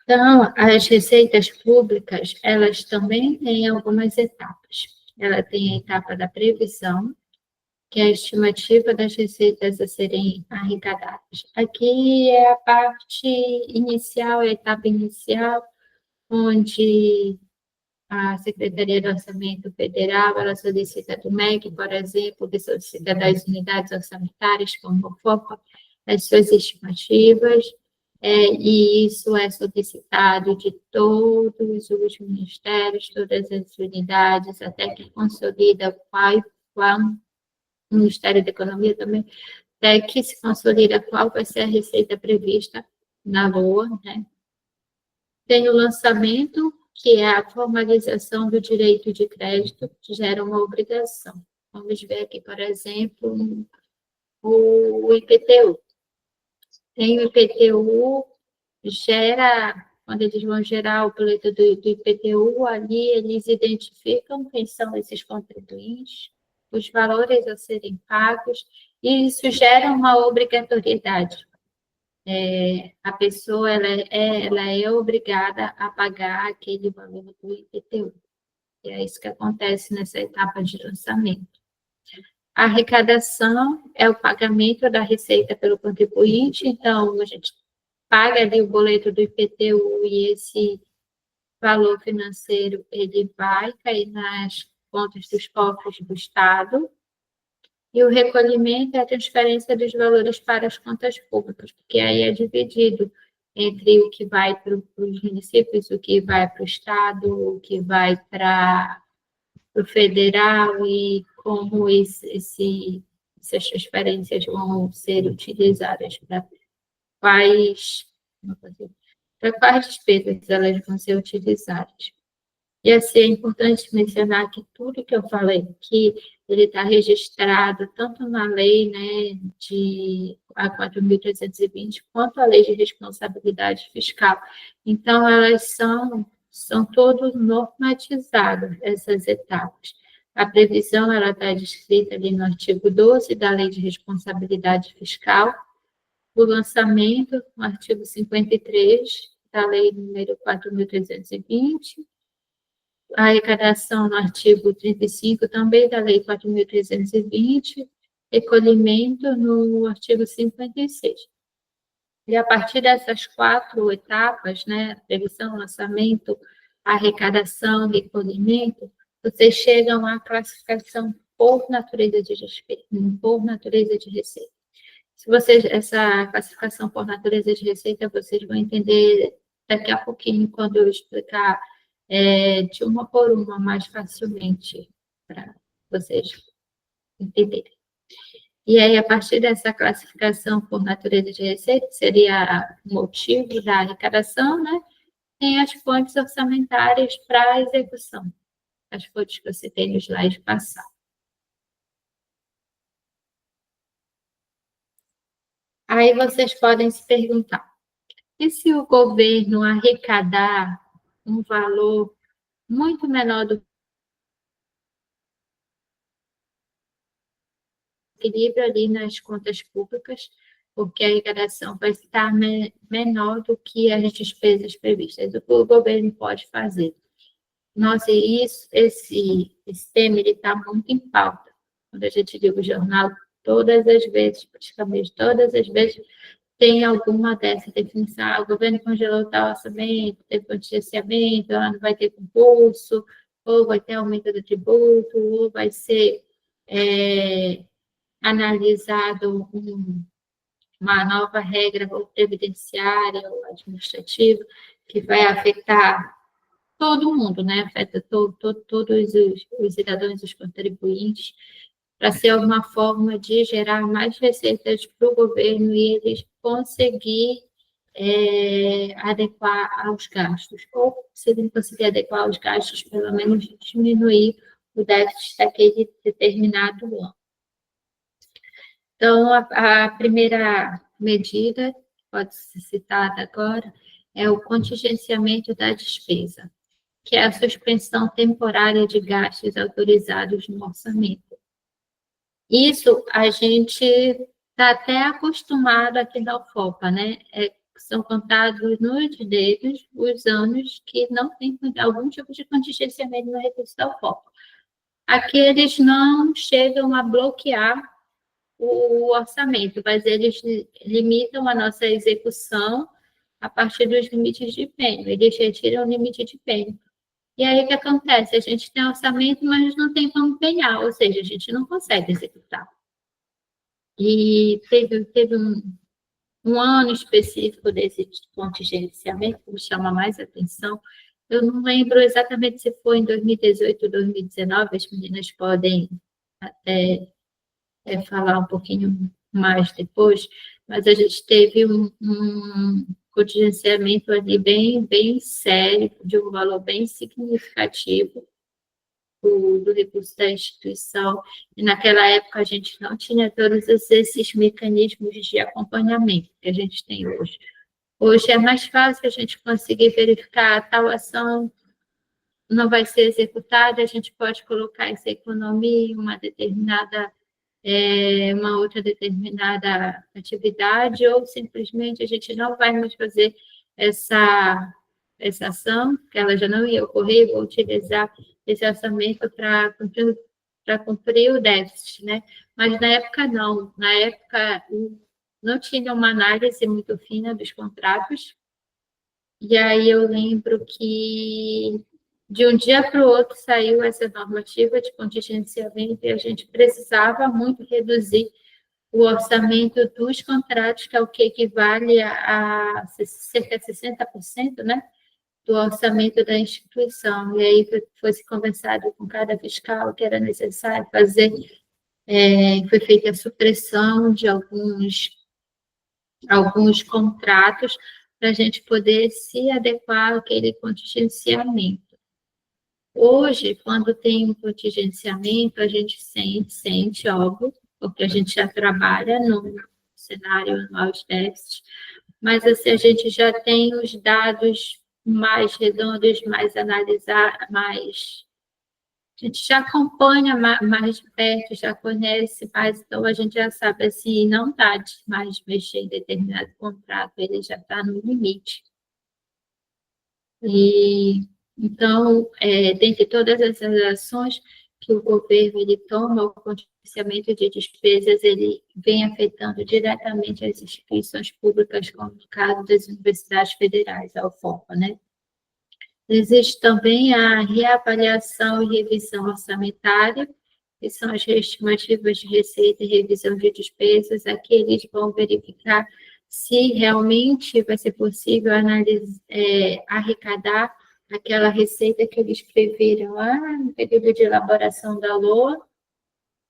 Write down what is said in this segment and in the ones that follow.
Então, as receitas públicas, elas também têm algumas etapas. Ela tem a etapa da previsão, que é a estimativa das receitas a serem arrecadadas. Aqui é a parte inicial, a etapa inicial, onde a Secretaria do Orçamento Federal, ela solicita do MEC, por exemplo, que solicita das unidades orçamentárias, como o FOPA, as suas estimativas, e isso é solicitado de todos os ministérios, todas as unidades, até que consolida qual o Ministério da Economia também, até que se consolida qual vai ser a receita prevista na LOA, né? Tem o lançamento, que é a formalização do direito de crédito, que gera uma obrigação. Vamos ver aqui, por exemplo, o IPTU. Tem o IPTU, quando eles vão gerar o boleto do IPTU, ali eles identificam quem são esses contribuintes, os valores a serem pagos, e isso gera uma obrigatoriedade. A pessoa ela é obrigada a pagar aquele valor do IPTU. E é isso que acontece nessa etapa de lançamento. A arrecadação é o pagamento da receita pelo contribuinte, então a gente paga ali o boleto do IPTU e esse valor financeiro ele vai cair nas contas dos cofres do Estado. E o recolhimento é a transferência dos valores para as contas públicas, porque aí é dividido entre o que vai para os municípios, o que vai para o Estado, o que vai para o federal e como essas transferências vão ser utilizadas quais, para quais despesas elas vão ser utilizadas. E assim, é importante mencionar que tudo que eu falei aqui, ele está registrado tanto na lei, né, a 4.320, quanto a lei de responsabilidade fiscal. Então, elas são todas normatizadas, essas etapas. A previsão, ela está descrita ali no artigo 12 da lei de responsabilidade fiscal, o lançamento, no artigo 53 da lei número 4.320, a arrecadação no artigo 35 também da Lei 4.320, recolhimento no artigo 56. E a partir dessas 4 etapas, né, previsão, lançamento, arrecadação, recolhimento, vocês chegam à classificação por natureza de despesa, por natureza de receita. Se vocês, essa classificação por natureza de receita, vocês vão entender daqui a pouquinho, quando eu explicar de uma por uma, mais facilmente, para vocês entenderem. E aí, a partir dessa classificação por natureza de receita, que seria o motivo da arrecadação, né? Tem as fontes orçamentárias para a execução, as fontes que você tem no slide passado. Aí vocês podem se perguntar, e se o governo arrecadar um valor muito menor do equilíbrio ali nas contas públicas, porque a arrecadação vai estar menor do que as despesas previstas. O que o governo pode fazer? Nossa, esse tema está muito em pauta. Quando a gente liga o jornal, todas as vezes, praticamente todas as vezes, tem alguma dessa definição. O governo congelou tal orçamento, teve contingenciamento, não vai ter concurso, ou vai ter aumento do tributo, ou vai ser analisado uma nova regra ou previdenciária ou administrativa que vai afetar todo mundo, né? Afeta todos os cidadãos e os contribuintes, para ser uma forma de gerar mais receitas para o governo e eles conseguir adequar aos gastos, ou se não conseguir adequar aos gastos, pelo menos diminuir o déficit daquele determinado ano. Então, a primeira medida, pode ser citada agora, é o contingenciamento da despesa, que é a suspensão temporária de gastos autorizados no orçamento. Isso a gente está até acostumado aqui na UFOPA, né? são contados nos dedos os anos que não tem algum tipo de contingenciamento no recurso da UFOP. Aqueles não chegam a bloquear o orçamento, mas eles limitam a nossa execução a partir dos limites de empenho, eles retiram o limite de empenho. E aí o que acontece? A gente tem orçamento, mas não tem como empenhar, ou seja, a gente não consegue executar. E teve um ano específico desse contingenciamento que me chama mais atenção. Eu não lembro exatamente se foi em 2018 ou 2019, as meninas podem até falar um pouquinho mais depois, mas a gente teve um contingenciamento ali bem sério, de um valor bem significativo do recurso da instituição, e naquela época a gente não tinha todos esses mecanismos de acompanhamento que a gente tem hoje. Hoje é mais fácil a gente conseguir verificar tal ação não vai ser executada, a gente pode colocar essa economia em uma outra determinada atividade, ou simplesmente a gente não vai mais fazer essa ação, que ela já não ia ocorrer, vou utilizar esse orçamento para cumprir o déficit, né? Mas na época não, na época não tinha uma análise muito fina dos contratos, e aí eu lembro que de um dia para o outro saiu essa normativa de contingenciamento e a gente precisava muito reduzir o orçamento dos contratos, que é o que equivale a cerca de 60%, né, do orçamento da instituição. E aí foi se conversado com cada fiscal que era necessário fazer, foi feita a supressão de alguns contratos para a gente poder se adequar àquele contingenciamento. Hoje, quando tem um contingenciamento, a gente sente, óbvio, porque a gente já trabalha no cenário anual de déficit, mas assim, a gente já tem os dados mais redondos, mais analisados, a gente já acompanha mais de perto, já conhece mais, então a gente já sabe assim, não está mais mexer em determinado contrato, ele já está no limite. E então, dentre todas essas ações que o governo ele toma, o contingenciamento de despesas ele vem afetando diretamente as instituições públicas, como no caso das universidades federais, a UFOPA, né? Existe também a reavaliação e revisão orçamentária, que são as estimativas de receita e revisão de despesas. Aqui eles vão verificar se realmente vai ser possível arrecadar aquela receita que eles previram lá no período de elaboração da LOA,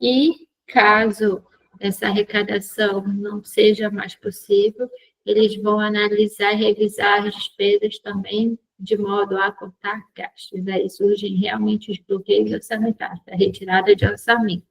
e caso essa arrecadação não seja mais possível, eles vão analisar e revisar as despesas também, de modo a cortar gastos. Aí surgem realmente os bloqueios orçamentários, a retirada de orçamento.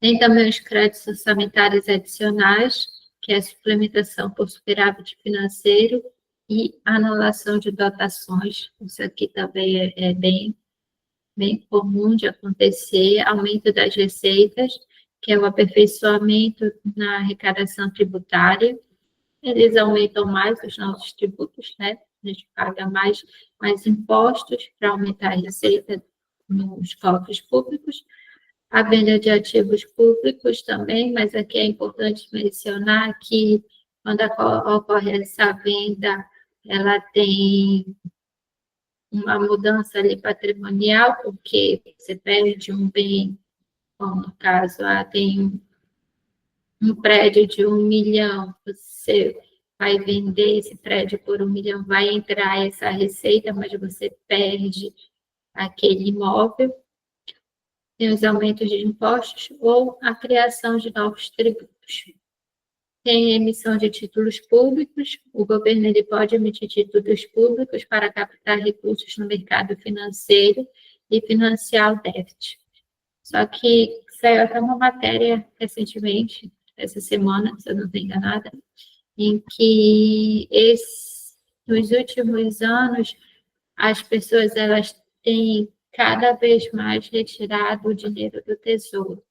Tem também os créditos orçamentários adicionais, que é a suplementação por superávit financeiro e anulação de dotações. Isso aqui também é bem comum de acontecer. Aumento das receitas, que é o aperfeiçoamento na arrecadação tributária. Eles aumentam mais os nossos tributos, né? A gente paga mais impostos para aumentar a receita nos cofres públicos. A venda de ativos públicos também, mas aqui é importante mencionar que quando ocorre essa venda, ela tem uma mudança ali patrimonial, porque você perde um bem, como no caso, tem um prédio de 1 milhão, você vai vender esse prédio por 1 milhão, vai entrar essa receita, mas você perde aquele imóvel. Tem os aumentos de impostos ou a criação de novos tributos. Tem a emissão de títulos públicos. O governo ele pode emitir títulos públicos para captar recursos no mercado financeiro e financiar o déficit. Só que saiu até uma matéria recentemente, essa semana, se eu não estou enganada, em que nos últimos anos as pessoas elas têm cada vez mais retirado o dinheiro do Tesouro.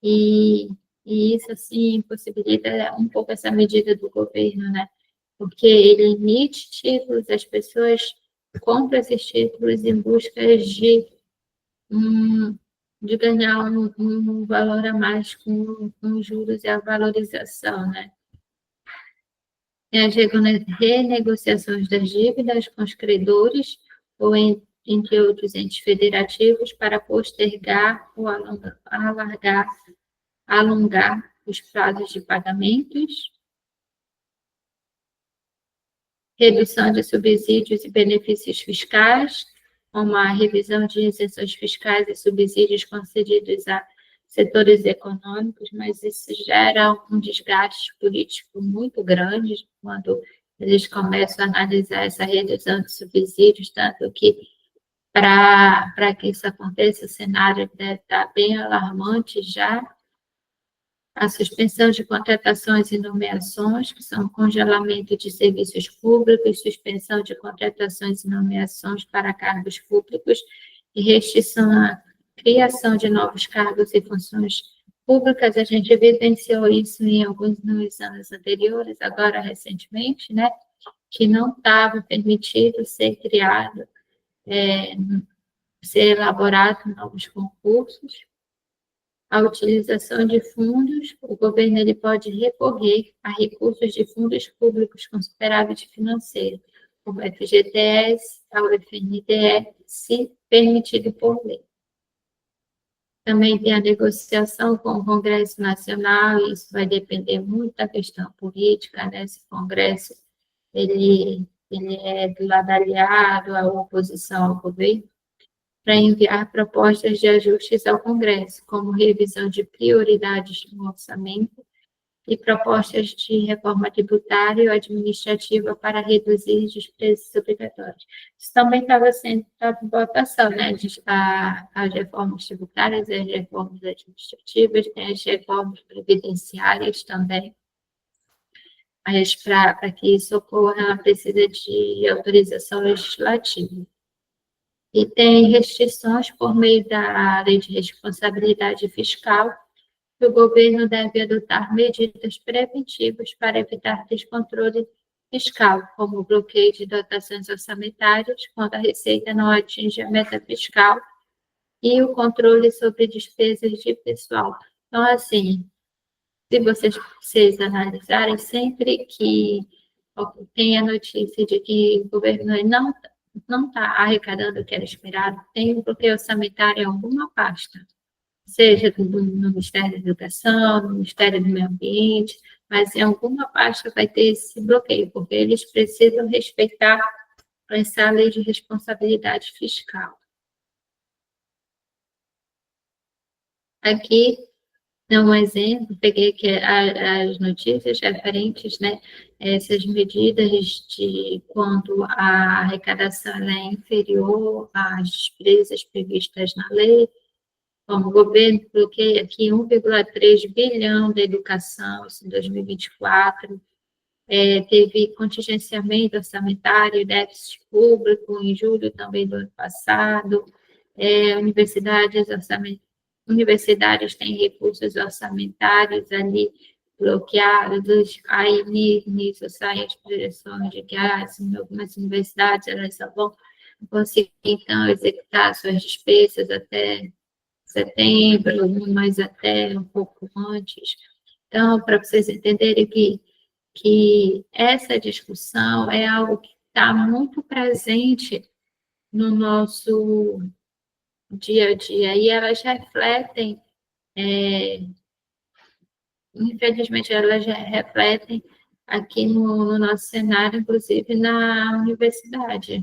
E E isso, assim, possibilita um pouco essa medida do governo, né? Porque ele emite títulos, as pessoas compram esses títulos em busca um, de ganhar um valor a mais com os juros e a valorização, né? Tem as renegociações das dívidas com os credores ou entre outros entes federativos para postergar ou alongar os prazos de pagamentos, redução de subsídios e benefícios fiscais, como a revisão de isenções fiscais e subsídios concedidos a setores econômicos, mas isso gera um desgaste político muito grande quando eles começam a analisar essa redução de subsídios, tanto que para que isso aconteça, o cenário deve estar bem alarmante já. A suspensão de contratações e nomeações, que são congelamento de serviços públicos, suspensão de contratações e nomeações para cargos públicos e restrição à criação de novos cargos e funções públicas. A gente evidenciou isso em alguns nos anos anteriores, agora recentemente, né, que não estava permitido ser criado, ser elaborado novos concursos. A utilização de fundos, o governo ele pode recorrer a recursos de fundos públicos com superávit financeiro, como FGTS, a UFNDE, se permitido por lei. Também tem a negociação com o Congresso Nacional, e isso vai depender muito da questão política, né? Esse Congresso ele é do lado aliado, a oposição ao governo, para enviar propostas de ajustes ao Congresso, como revisão de prioridades no orçamento e propostas de reforma tributária ou administrativa para reduzir despesas obrigatórias. Isso também estava sendo para votação, né? As reformas tributárias, as reformas administrativas, as reformas previdenciárias também. Mas para que isso ocorra, ela precisa de autorização legislativa. E tem restrições por meio da Lei de Responsabilidade Fiscal, que o governo deve adotar medidas preventivas para evitar descontrole fiscal, como o bloqueio de dotações orçamentárias, quando a receita não atinge a meta fiscal, e o controle sobre despesas de pessoal. Então, assim, se vocês analisarem, sempre que tem a notícia de que o governo não está arrecadando o que era esperado, tem um bloqueio orçamentário em alguma pasta, seja no Ministério da Educação, no Ministério do Meio Ambiente, mas em alguma pasta vai ter esse bloqueio, porque eles precisam respeitar essa lei de responsabilidade fiscal. Aqui um exemplo, peguei aqui as notícias referentes, né, essas medidas de quando a arrecadação é inferior às despesas previstas na lei, como o governo bloqueia aqui 1,3 bilhão da educação, isso em 2024, teve contingenciamento orçamentário, déficit público em julho também do ano passado, universidades têm recursos orçamentários ali bloqueados, aí nisso saem as projeções de que algumas universidades elas só vão conseguir, então, executar suas despesas até setembro, mas até um pouco antes. Então, para vocês entenderem que essa discussão é algo que está muito presente no nosso dia a dia, e elas refletem, infelizmente, elas refletem aqui no nosso cenário, inclusive na universidade.